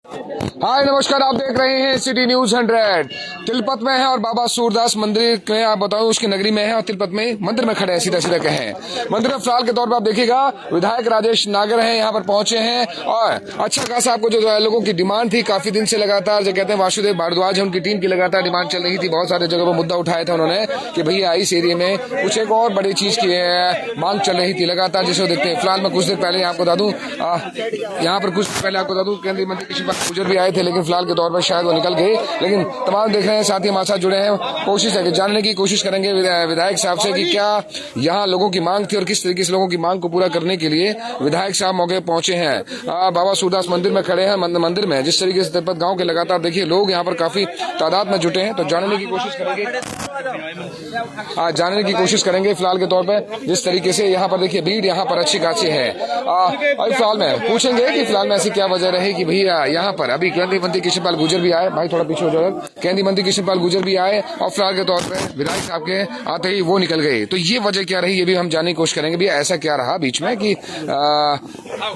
हाय नमस्कार, आप देख रहे हैं सिटी न्यूज 100। तिलपत में है और बाबा सूरदास मंदिर में आप बताऊं उसकी नगरी में है और तिलपत में मंदिर में खड़े हैं। सीधा सीधा कहें मंदिर में फिलहाल के तौर पर आप देखिएगा विधायक राजेश नागर हैं, यहाँ पर पहुंचे हैं और अच्छा खासा आपको जो लोगों की डिमांड थी काफी दिन से लगातार जो कहते हैं वासुदेव भारद्वाज है उनकी टीम की लगातार डिमांड चल रही थी। बहुत सारे जगह पर मुद्दा उठाया था उन्होंने कि भैया इस एरिया में कुछ एक और बड़ी चीज की मांग चल रही थी लगातार, जिसे देखते हैं। फिलहाल मैं कुछ देर पहले आपको बता दूं, यहाँ पर कुछ पहले आपको बता दूं केंद्रीय मंत्री कृष्ण गुजर भी आए थे, लेकिन फिलहाल के तौर पर शायद वो निकल गए। लेकिन तमाम देख रहे हैं साथी हमारे साथ जुड़े हैं, कोशिश है कि जानने की कोशिश करेंगे विधायक साहब से कि क्या यहाँ लोगों की मांग थी और किस तरीके से लोगों की मांग को पूरा करने के लिए विधायक साहब मौके पहुंचे हैं। बाबा सूरदास मंदिर में खड़े हैं। मंदिर में जिस तरीके से तिलपत गांव के लगातार देखिए लोग यहाँ पर काफी तादाद में जुटे हैं, तो जानने की कोशिश करेंगे फिलहाल के तौर पर जिस तरीके से यहाँ पर देखिए भीड़ यहाँ पर अच्छी खासी है। और फिलहाल में पूछेंगे कि फिलहाल में ऐसी क्या वजह रही कि भैया यहाँ पर अभी केंद्रीय मंत्री कृष्णपाल गुर्जर भी आए। भाई थोड़ा पीछे हो जाओ। केंद्रीय मंत्री कृष्णपाल गुर्जर भी आए और फिलहाल के तौर पर विधायक साहब के आते ही वो निकल गए। तो ये वजह क्या रही ये भी हम जानने की कोशिश करेंगे। भैया ऐसा क्या रहा बीच में कि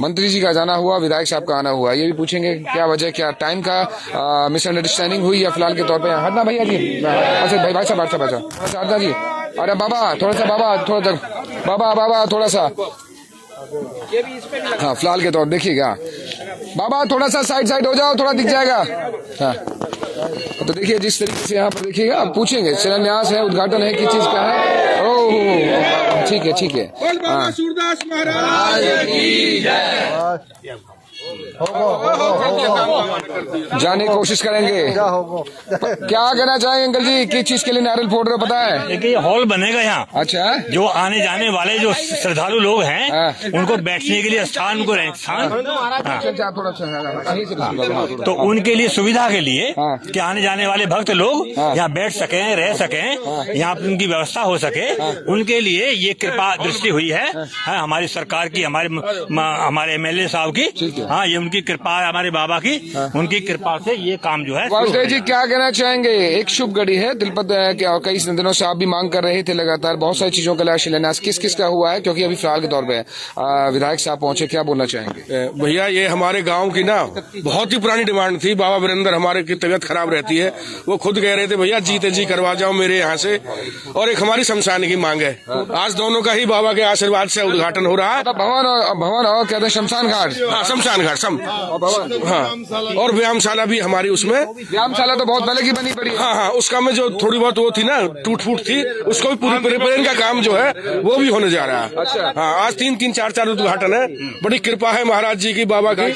मंत्री जी का जाना हुआ, विधायक साहब का आना हुआ, ये भी पूछेंगे क्या वजह, क्या टाइम का मिसअंडरस्टैंडिंग हुई या फिलहाल के तौर पर हटना भैया जी। अच्छा भाई साहब हटना जी। अरे बाबा थोड़ा सा बाबा थोड़ा सा हाँ फिलहाल के तौर देखिएगा बाबा थोड़ा सा साइड हो जाओ, थोड़ा दिख जाएगा। हाँ तो देखिए जिस तरीके से यहाँ पर देखिएगा अब पूछेंगे शिलान्यास है, उद्घाटन है, किस चीज का है। ओह ठीक है हाँ। सूरदास महाराज की जय। जाने की कोशिश करेंगे। क्या कहना चाहेंगे अंकल जी, किस चीज के लिए नारियल फोड़ रहे हो पता है? देखिए हॉल बनेगा यहाँ। अच्छा, जो आने जाने वाले जो श्रद्धालु लोग हैं उनको बैठने के लिए स्थान, उनको तो उनके लिए सुविधा के लिए कि आने जाने वाले भक्त लोग यहाँ बैठ सकें, रह सकें, यहाँ उनकी व्यवस्था हो सके, उनके लिए ये कृपा दृष्टि हुई है हमारी सरकार की, हमारे MLA साहब की। हाँ ये उनकी कृपा है, हमारे बाबा की उनकी कृपा से ये काम जो है। वासुदेव जी क्या कहना चाहेंगे? एक शुभ घड़ी है तिलपत क्या कई दिनों से आप भी मांग कर रहे थे लगातार बहुत सारी चीजों का शिलान्यास किस का हुआ है, क्योंकि अभी फिलहाल के तौर पे विधायक साहब पहुंचे, क्या बोलना चाहेंगे? भैया ये हमारे गांव की ना बहुत ही पुरानी डिमांड थी। बाबा वीरेंद्र हमारे की तबीयत खराब रहती है, वो खुद कह रहे थे भैया जीते जी करवा जाओ मेरे यहाँ से, और एक हमारी शमशान की मांग है। आज दोनों का ही बाबा के आशीर्वाद से उद्घाटन हो रहा है। भवन और कहते हैं शमशान घाट। हाँ शमशान घाट हाँ, और व्यायामशाला भी हमारी उसमें। व्यायामशाला तो बहुत पहले की बनी पड़ी है। हाँ उसका में जो थोड़ी बहुत वो थी ना टूट फूट थी, उसको भी पूरी रिपेयरिंग का काम जो है वो भी होने जा रहा है। अच्छा हाँ, आज 3-4 उद्घाटन है। बड़ी कृपा है महाराज जी की, बाबा की,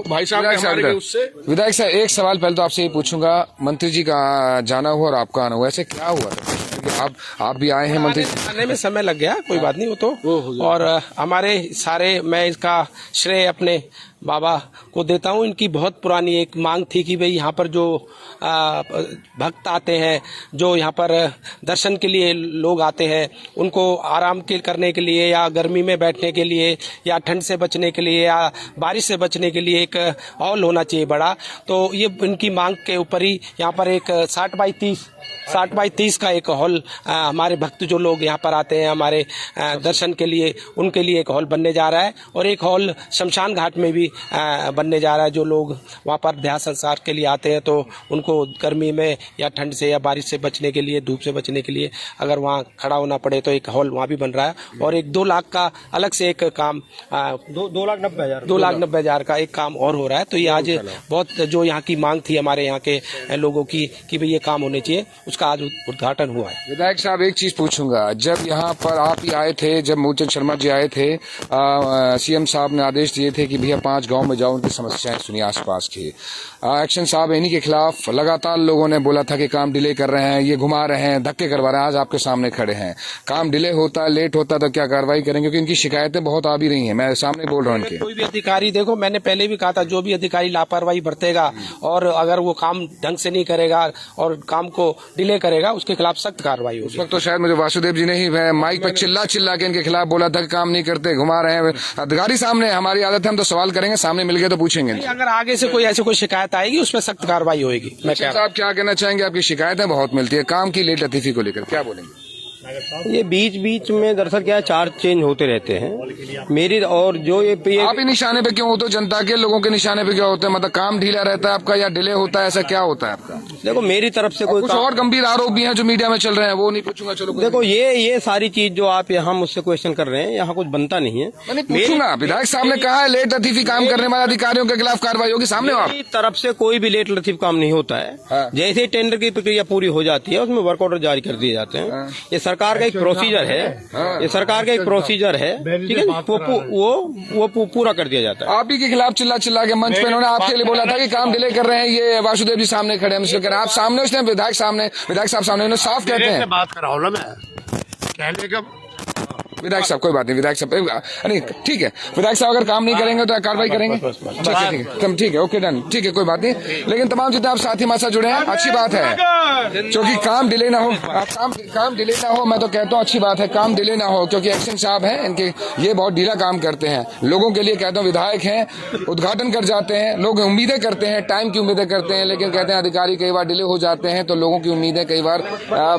भाई साहब उससे। विधायक साहब एक सवाल पहले तो आपसे ये पूछूंगा, मंत्री जी का जाना हुआ और आपका आना हुआ, ऐसे क्या हुआ था? आप भी आए हैं मंत्री, आने में समय लग गया, कोई बात नहीं वो तो। और हमारे सारे, मैं इसका श्रेय अपने बाबा को देता हूँ। इनकी बहुत पुरानी एक मांग थी कि भाई यहाँ पर जो भक्त आते हैं, जो यहाँ पर दर्शन के लिए लोग आते हैं, उनको आराम करने के लिए या गर्मी में बैठने के लिए या ठंड से बचने के लिए या बारिश से बचने के लिए एक हॉल होना चाहिए बड़ा। तो ये इनकी मांग के ऊपर ही यहाँ पर एक 60 बाई 30 का एक हॉल हमारे भक्त जो लोग यहाँ पर आते हैं हमारे दर्शन के लिए, उनके लिए एक हॉल बनने जा रहा है। और एक हॉल शमशान घाट में भी बनने जा रहा है। जो लोग वहाँ पर देह संस्कार के लिए आते हैं तो उनको गर्मी में या ठंड से या बारिश से बचने के लिए, धूप से बचने के लिए अगर वहाँ खड़ा होना पड़े तो एक हॉल वहाँ भी बन रहा है। और एक 2 लाख का अलग से एक काम 2,90,000 का एक काम और हो रहा है। तो ये आज बहुत जो यहाँ की मांग थी हमारे यहाँ के लोगों की कि भाई ये काम होने चाहिए, उसका आज उद्घाटन हुआ है। विधायक साहब एक चीज पूछूंगा, जब यहाँ पर आप ही आए थे, जब मूलचंद शर्मा जी आए थे, CM साहब ने आदेश दिए थे कि भैया 5 गांव में जाओ, उनकी समस्याएं सुनिए आसपास की। एक्शन साहब इन्हीं के खिलाफ लगातार लोगों ने बोला था कि काम डिले कर रहे हैं, ये घुमा रहे हैं, धक्के करवा रहे हैं। आज आपके सामने खड़े हैं, काम डिले होता, लेट होता तो क्या कार्रवाई करेंगे? क्योंकि इनकी शिकायतें बहुत आ भी रही हैं, मैं सामने बोल रहा हूँ इनके। कोई भी अधिकारी, देखो मैंने पहले भी कहा था, जो भी अधिकारी लापरवाही बरतेगा और अगर वो काम ढंग से नहीं करेगा और काम को डिले करेगा, उसके खिलाफ सख्त कार्रवाई होगी। उस वक्त तो शायद मुझे वासुदेव जी ने ही माइक पर चिल्ला के इनके खिलाफ बोला था कि काम नहीं करते, घुमा रहे हैं। अधिकारी सामने, हमारी आदत है हम तो सवाल करेंगे, सामने मिल गए तो पूछेंगे। अगर आगे से कोई ऐसी कोई शिकायत आएगी उसमें सख्त कार्रवाई होगी। मैं आप क्या कहना चाहेंगे? आपकी शिकायतें बहुत मिलती है काम की लेट लतीफी को लेकर, क्या बोलेंगे? ये बीच बीच में दरअसल क्या है, चार्ज चेंज होते रहते हैं मेरी, और जो ये आप ही निशाने पे क्यों होते हो? जनता के लोगों के निशाने पे क्या होते हैं? मतलब काम ढीला रहता है आपका या डिले होता है, ऐसा क्या होता है आपका? देखो मेरी तरफ से कोई कुछ और गंभीर आरोप भी हैं जो मीडिया में चल रहे हैं, वो नहीं पूछूंगा। चलो देखो ये सारी चीज जो आप यहाँ मुझसे क्वेश्चन कर रहे हैं, यहाँ कुछ बनता नहीं है। मैंने पूछूंगा, विधायक साहब ने कहा है लेट लतीफी काम करने वाले अधिकारियों के खिलाफ कार्रवाई होगी, सामने आप मेरी तरफ से कोई भी लेट लतीफ काम नहीं होता है। जैसे ही टेंडर की प्रक्रिया पूरी हो जाती है उसमें वर्क ऑर्डर जारी कर दिए जाते हैं। ये सरकार का एक प्रोसीजर है, ये सरकार का एक प्रोसीजर है, ठीक है। वो पूरा कर दिया जाता है। आप ही के खिलाफ चिल्ला चिल्ला के मंच पे उन्होंने आपके लिए बोला था कि काम डिले कर रहे हैं। ये वासुदेव जी सामने खड़े हैं, आप सामने, उसने विधायक साहब सामने उन्हें साफ कहते हैं। बात कर रहा हूँ ना मैं, कहने का विधायक साहब कोई बात नहीं, विधायक साहब नहीं ठीक है, विधायक साहब अगर काम नहीं करेंगे तो कार्रवाई करेंगे। ठीक है ओके डन, ठीक है कोई बात नहीं। लेकिन तमाम जितने आप साथी हमारे साथ जुड़े हैं अच्छी बात है, क्योंकि काम डिले ना हो, काम डिले ना हो। मैं तो कहता हूँ अच्छी बात है काम डिले ना हो, क्योंकि एक्शन साहब हैं इनके, ये बहुत ढीला काम करते हैं लोगों के लिए। कहता हूँ विधायक हैं, उद्घाटन कर जाते हैं, लोग उम्मीदें करते हैं, टाइम की उम्मीदें करते हैं, लेकिन कहते हैं अधिकारी कई बार डिले हो जाते हैं तो लोगों की उम्मीदें कई बार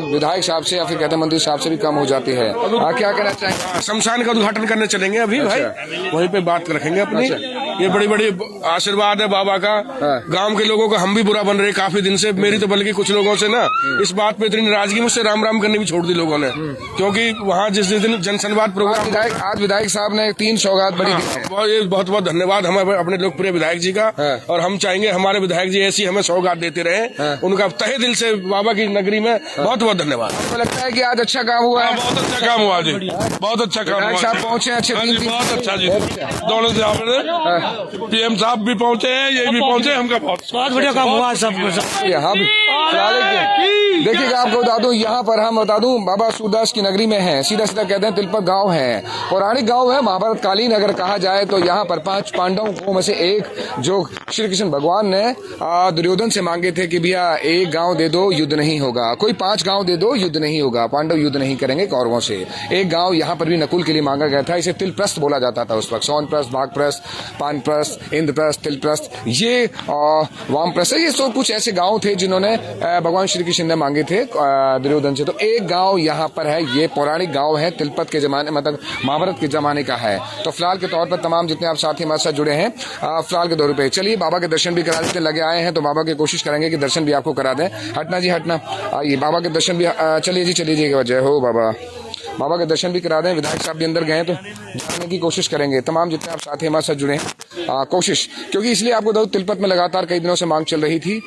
विधायक साहब से या फिर कहते हैं मंत्री साहब से भी कम हो जाती है। क्या कहना चाहेंगे? शमशान का उद्घाटन करने चलेंगे अभी भाई, वहीं पे बात रखेंगे अपनी। ये बड़ी बड़ी आशीर्वाद है बाबा का। गांव के लोगों का हम भी बुरा बन रहे काफी दिन से, मेरी तो बल्कि कुछ लोगों से ना इस बात पे इतनी नाराजगी, मुझसे राम राम करनी भी छोड़ दी लोगों ने, क्योंकि वहाँ जिस दिन जनसंवाद प्रोग्राम आज विधायक साहब ने 3 सौगात बड़ी दी है। बहुत बहुत धन्यवाद हमारे अपने लोकप्रिय विधायक जी का। और हम चाहेंगे हमारे विधायक जी ऐसी हमें सौगात देते रहे। उनका तहे दिल से बाबा की नगरी में बहुत बहुत धन्यवाद। आपको लगता है कि आज अच्छा काम हुआ है? बहुत अच्छा काम हुआ जी, बहुत अच्छा काम हुआ। साहब पहुंचे अच्छे, बहुत अच्छा जी, दोनों पीएम साहब भी पहुंचे हैं, ये भी पहुंचे, हमका बहुत बढ़िया काम हुआ सब। हम देखिएगा आपको बता दूं, यहाँ पर हम बता दूं बाबा सूरदास की नगरी में है, सीधा सीधा कहते हैं तिलपत गांव है, पौराणिक गांव है, महाभारत कालीन अगर कहा जाए तो। यहाँ पर 5 पांडवों में से एक जो श्री कृष्ण भगवान ने दुर्योधन से मांगे थे कि भैया एक गांव दे दो युद्ध नहीं होगा, कोई 5 गांव दे दो युद्ध नहीं होगा, पांडव युद्ध नहीं करेंगे कौरवों से। एक गांव यहाँ पर भी नकुल के लिए मांगा गया था, इसे तिलप्रस्थ बोला जाता था उस वक्त। सोनप्रस्थ, भागप्रस्थ, पानप्रस्थ, इंद्रप्रस्थ, तिलप्रस्थ, ये वामप्रस्थ, ये सब कुछ ऐसे गांव थे जिन्होंने भगवान श्री कृष्ण ने मांगे थे दुर्योधन से। तो एक गांव यहाँ पर है, ये पौराणिक गांव है, तिलपत के जमाने मतलब महाभारत के जमाने का है। तो फिलहाल के तौर पर तमाम जितने आप साथी हमारे साथ जुड़े हैं फिलहाल के दौर पे चलिए बाबा के दर्शन भी करा देते, लगे आए हैं तो बाबा की कोशिश करेंगे कि दर्शन भी आपको करा दें। हटना जी हटना, आइए बाबा के दर्शन भी, चलिए जी जय हो बाबा। बाबा के दर्शन भी करा दें, विधायक साहब भी अंदर गए तो जानने की कोशिश करेंगे। तमाम जितने आप साथी हमारे साथ जुड़े हैं कोशिश, क्योंकि इसलिए आपको बताऊं तिलपत में लगातार कई दिनों से मांग चल रही थी।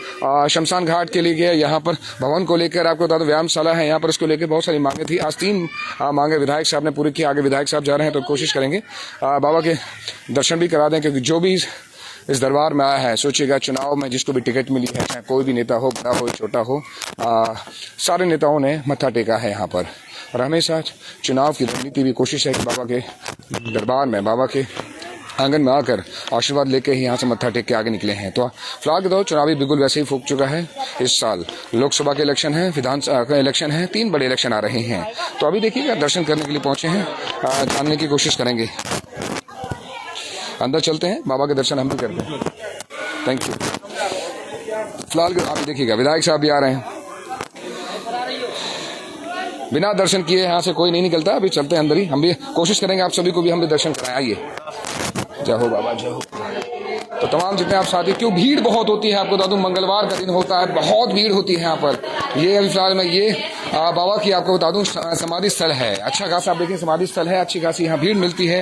शमशान घाट के लिए यहाँ पर भवन को लेकर आपको बता दो, व्यायामशाला है यहाँ पर, उसको लेकर बहुत सारी मांगे थी। आज 3 मांगे विधायक साहब ने पूरी की, आगे विधायक साहब जा रहे हैं तो कोशिश करेंगे बाबा के दर्शन भी करा दें, क्योंकि जो भी इस दरबार में आया है, सोचिएगा चुनाव में जिसको भी टिकट मिली है, चाहे कोई भी नेता हो, बड़ा हो छोटा हो, सारे नेताओं ने मत्था टेका है यहाँ पर। और हमेशा चुनाव की रणनीति भी कोशिश है कि बाबा के दरबार में, बाबा के आंगन में आकर आशीर्वाद लेके ही यहाँ से मत्था टेक के आगे निकले हैं। तो फिलहाल के दौर चुनावी बिगुल वैसे ही फूक चुका है। इस साल लोकसभा के इलेक्शन है, विधानसभा का इलेक्शन है, 3 बड़े इलेक्शन आ रहे हैं। तो अभी देखिएगा दर्शन करने के लिए पहुंचे हैं, जानने की कोशिश करेंगे। अंदर चलते हैं, बाबा के दर्शन हम भी करते हैं। Thank you. फिलहाल आप देखिएगा विधायक साहब भी आ रहे हैं, बिना दर्शन किए यहाँ से कोई नहीं निकलता। अभी चलते हैं अंदर ही, हम भी कोशिश करेंगे आप सभी को भी हम भी दर्शन कराएं। आइए, जय हो बाबा जय हो। तो तमाम जितने आप साथी, क्यों भीड़ बहुत होती है आपको बता दूं, मंगलवार का दिन होता है, बहुत भीड़ होती है यहाँ पर। ये अभी फिलहाल में ये बाबा की आपको बता दूं समाधि स्थल है, अच्छा खासा आप देखिए समाधि स्थल है, अच्छी खासी यहाँ भीड़ मिलती है।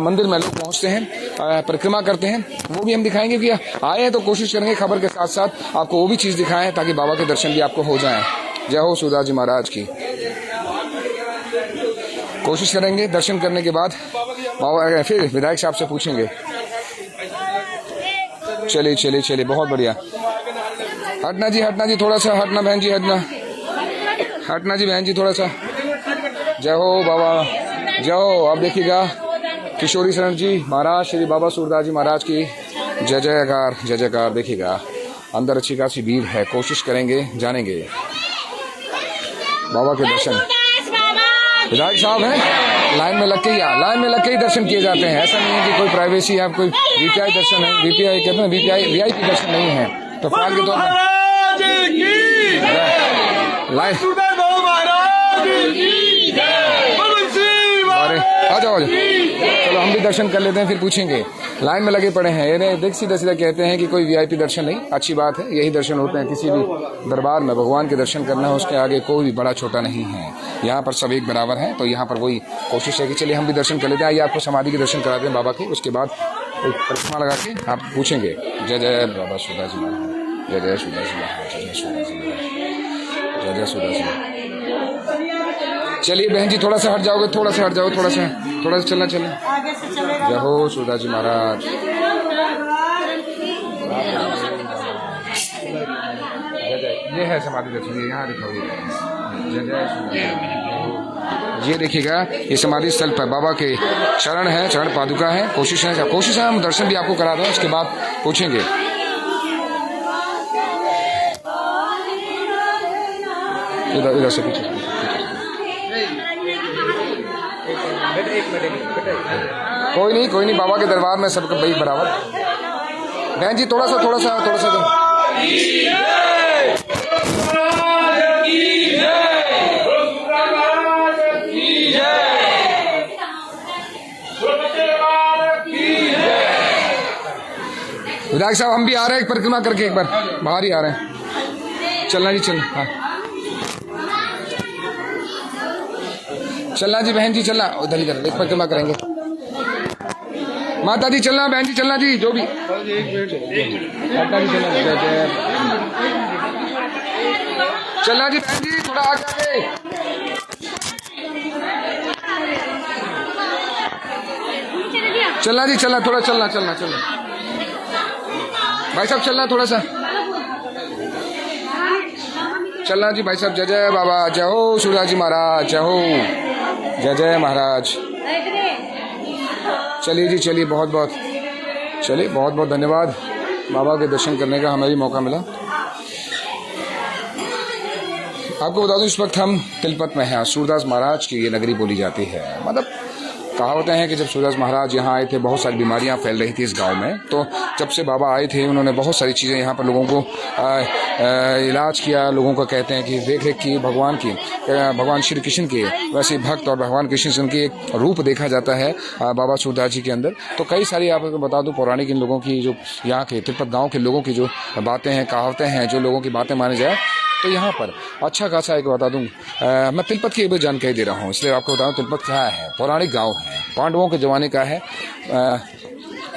मंदिर में लोग पहुंचते हैं, परिक्रमा करते हैं, वो भी हम दिखाएंगे कि आए हैं तो कोशिश करेंगे खबर के साथ साथ आपको वो भी चीज दिखाएं ताकि बाबा के दर्शन भी आपको हो जाए। जय हो सूरदास जी महाराज की। कोशिश करेंगे दर्शन करने के बाद बाबा फिर विधायक साहब से पूछेंगे। चलिए चलिए चलिए, बहुत बढ़िया। हटना जी थोड़ा सा हटना, बहन जी हटना जी बहन जी थोड़ा सा। जय हो बाबा जय हो। अब देखिएगा किशोरी शरण जी महाराज, श्री बाबा सूरदास जी महाराज की जय जयकार। देखिएगा अंदर अच्छी खासी भीड़ है, कोशिश करेंगे जानेंगे बाबा के दर्शन। विधायक साहब हैं, लाइन में लग के ही दर्शन किए जाते हैं। ऐसा नहीं है कि कोई प्राइवेसी है, कोई वीपीआई दर्शन है, वीपीआई कहते हैं वीआईपी दर्शन नहीं है। तो फिलहाल के तौर पर अरे आ जाओ चलो हम भी दर्शन कर लेते हैं, फिर पूछेंगे। लाइन में लगे पड़े हैं, ये देख सीधा सीधा कहते हैं कि कोई वीआईपी दर्शन नहीं, अच्छी बात है, यही दर्शन होते हैं। किसी भी दरबार में भगवान के दर्शन करना है, उसके आगे कोई भी बड़ा छोटा नहीं है, यहाँ पर सब एक बराबर है। तो यहाँ पर वही कोशिश है कि चलिए हम भी दर्शन कर लेते हैं। आइए आपको समाधि के दर्शन कराते हैं बाबा के, उसके बाद एक परिक्रमा लगा के आप पूछेंगे। जय जय बाबा सूरदास जी महाराज, जय जय सूरदास जी महाराज, जय जय सूरदास जी महाराज, जय जय सूरदास जी। चलिए बहन जी थोड़ा सा हट जाओगे, थोड़ा सा हट जाओ, थोड़ा सा चलना चलना। जय हो सूरदास जी महाराज। ये है समाधि दर्शन, यहाँ दिखाओ। जय जय सूरदास। ये देखिएगा, ये समाधि स्थल पर बाबा के चरण है, चरण पादुका है। कोशिश है हम दर्शन भी आपको करा दें, उसके बाद पूछेंगे। इधर से पीछे कोई नहीं बाबा के दरबार में सबका भाई बराबर। बहन जी थोड़ा सा विधायक साहब हम भी आ रहे हैं, एक परिक्रमा करके एक बार बाहर ही आ रहे हैं। चलना जी, चलना। हाँ चलना जी बहन जी, चलना इधर एक परिक्रमा करेंगे। माता जी चलना, बहन जी चलना जी, जो भी माता जी चलना जी, बहन जी थोड़ा आगे। चलना जी, चलना थोड़ा, चलना भाई साहब, चलना थोड़ा सा चलना जी भाई साहब। जय जय बाबा, जय हो सूरदास जी महाराज, जय हो, जय जय महाराज। चलिए जी, चलिए बहुत बहुत धन्यवाद। बाबा के दर्शन करने का हमें भी मौका मिला। आपको बता दूं इस वक्त हम तिलपत में हैं। सूरदास महाराज की ये नगरी बोली जाती है। मतलब कहावतें हैं कि जब सूरदास महाराज यहाँ आए थे, बहुत सारी बीमारियाँ फैल रही थी इस गांव में। तो जब से बाबा आए थे, उन्होंने बहुत सारी चीज़ें यहाँ पर लोगों को इलाज किया। लोगों को कहते हैं कि देख रेख की भगवान श्री कृष्ण के वैसे भक्त और भगवान कृष्ण के एक रूप देखा जाता है बाबा सूरदास जी के अंदर। तो कई सारी आपको बता दूं पौराणिक इन लोगों की, जो यहाँ के तिलपत गाँव के लोगों की जो बातें हैं, कहावतें हैं, जो लोगों की बातें मानी जाए, तो यहाँ पर अच्छा खासा एक बता दूं। मैं तिलपत की एक जानकारी दे रहा हूँ, इसलिए आपको बता दूं तिलपत क्या है। पौराणिक गांव है, पांडवों के जमाने का है,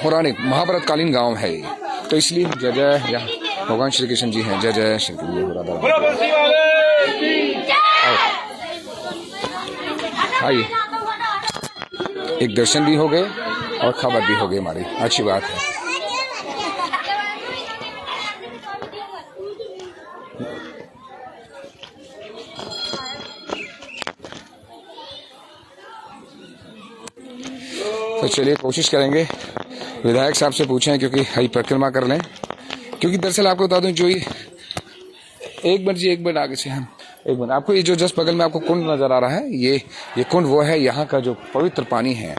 पौराणिक महाभारत कालीन गांव है ये। तो इसलिए जय जय भगवान श्री कृष्ण जी हैं, जय जय श्री कृष्ण। आइए, एक दर्शन भी हो गए और खबर भी हो गई हमारी, अच्छी बात है। तो चलिए कोशिश करेंगे विधायक साहब से पूछें, क्योंकि हरी परिक्रमा कर लें। क्योंकि दरअसल आपको बता दूं, जो ये एक मिनट आगे से हम एक मिनट, आपको ये जो जस्ट बगल में आपको कुंड नजर आ रहा है, ये कुंड वो है, यहाँ का जो पवित्र पानी है।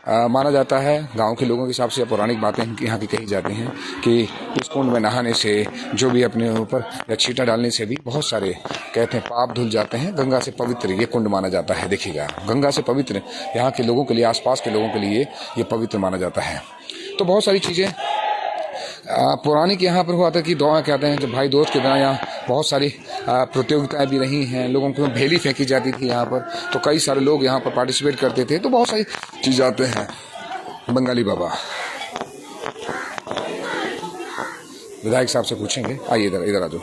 माना जाता है गांव के लोगों के हिसाब से, पौराणिक बातें यहाँ की कही जाती हैं कि इस कुंड में नहाने से, जो भी अपने ऊपर या छींटा डालने से भी बहुत सारे कहते हैं पाप धुल जाते हैं। गंगा से पवित्र ये कुंड माना जाता है। देखिएगा, गंगा से पवित्र यहाँ के लोगों के लिए, आसपास के लोगों के लिए ये पवित्र माना जाता है। तो बहुत सारी चीज़ें पौराणिक यहाँ पर हुआ था कि दुआ कहते हैं, जब भाई दोस्त के बिना यहाँ बहुत सारी प्रतियोगिताएं भी रही हैं। लोगों को भेली फेंकी जाती थी यहाँ पर, तो कई सारे लोग यहाँ पर पार्टिसिपेट करते थे। तो बहुत सारी चीज़ें आते हैं। बंगाली बाबा विधायक साहब से पूछेंगे। आइए इधर आ जाओ।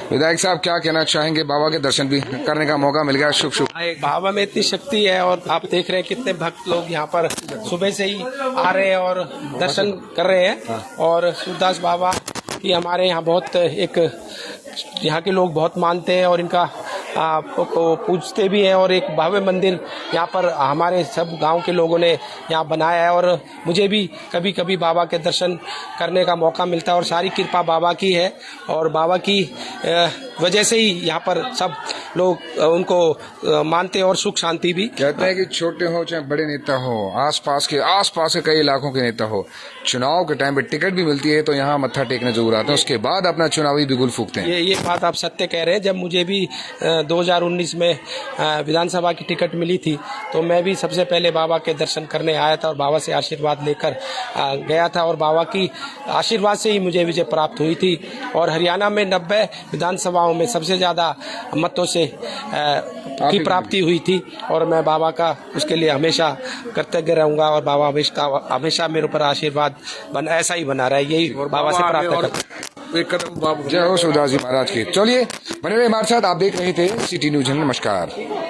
विधायक साहब क्या कहना चाहेंगे? बाबा के दर्शन भी करने का मौका मिल गया, शुभ। बाबा में इतनी शक्ति है, और आप देख रहे हैं कितने भक्त लोग यहाँ पर सुबह से ही आ रहे हैं और दर्शन कर रहे हैं। और सूरदास बाबा की हमारे यहाँ बहुत यहाँ के लोग बहुत मानते हैं और इनका पूजते भी हैं। और एक भव्य मंदिर यहाँ पर हमारे सब गांव के लोगों ने यहाँ बनाया है। और मुझे भी कभी कभी बाबा के दर्शन करने का मौका मिलता है, और सारी कृपा बाबा की है। और बाबा की वजह से ही यहाँ पर सब लोग उनको मानते हैं और सुख शांति भी। कहते हैं कि छोटे हो चाहे बड़े नेता हो, आसपास के कई इलाकों के नेता हो, चुनाव के टाइम पे टिकट भी मिलती है तो यहाँ मत्था टेकने जरूर आते हैं, उसके बाद अपना चुनावी बिगुल फूकते हैं। ये बात आप सत्य कह रहे हैं। जब मुझे भी 2019 में विधानसभा की टिकट मिली थी तो मैं भी सबसे पहले बाबा के दर्शन करने आया था और बाबा से आशीर्वाद लेकर गया था और बाबा की आशीर्वाद से ही मुझे विजय प्राप्त हुई थी। और हरियाणा में 90 विधानसभाओं में सबसे ज्यादा मतों से की प्राप्ति हुई थी और मैं बाबा का उसके लिए हमेशा कृतज्ञ रहूंगा और बाबा हमेशा मेरे ऊपर आशीर्वाद ऐसा ही बना रहा है। यही बाबा से प्रार्थना करता हूं। एक कदम बाबू। जय हो सूरदास जी महाराज की। चलिए बने रहे हमारे साथ, आप देख रहे थे सिटी न्यूज़। नमस्कार।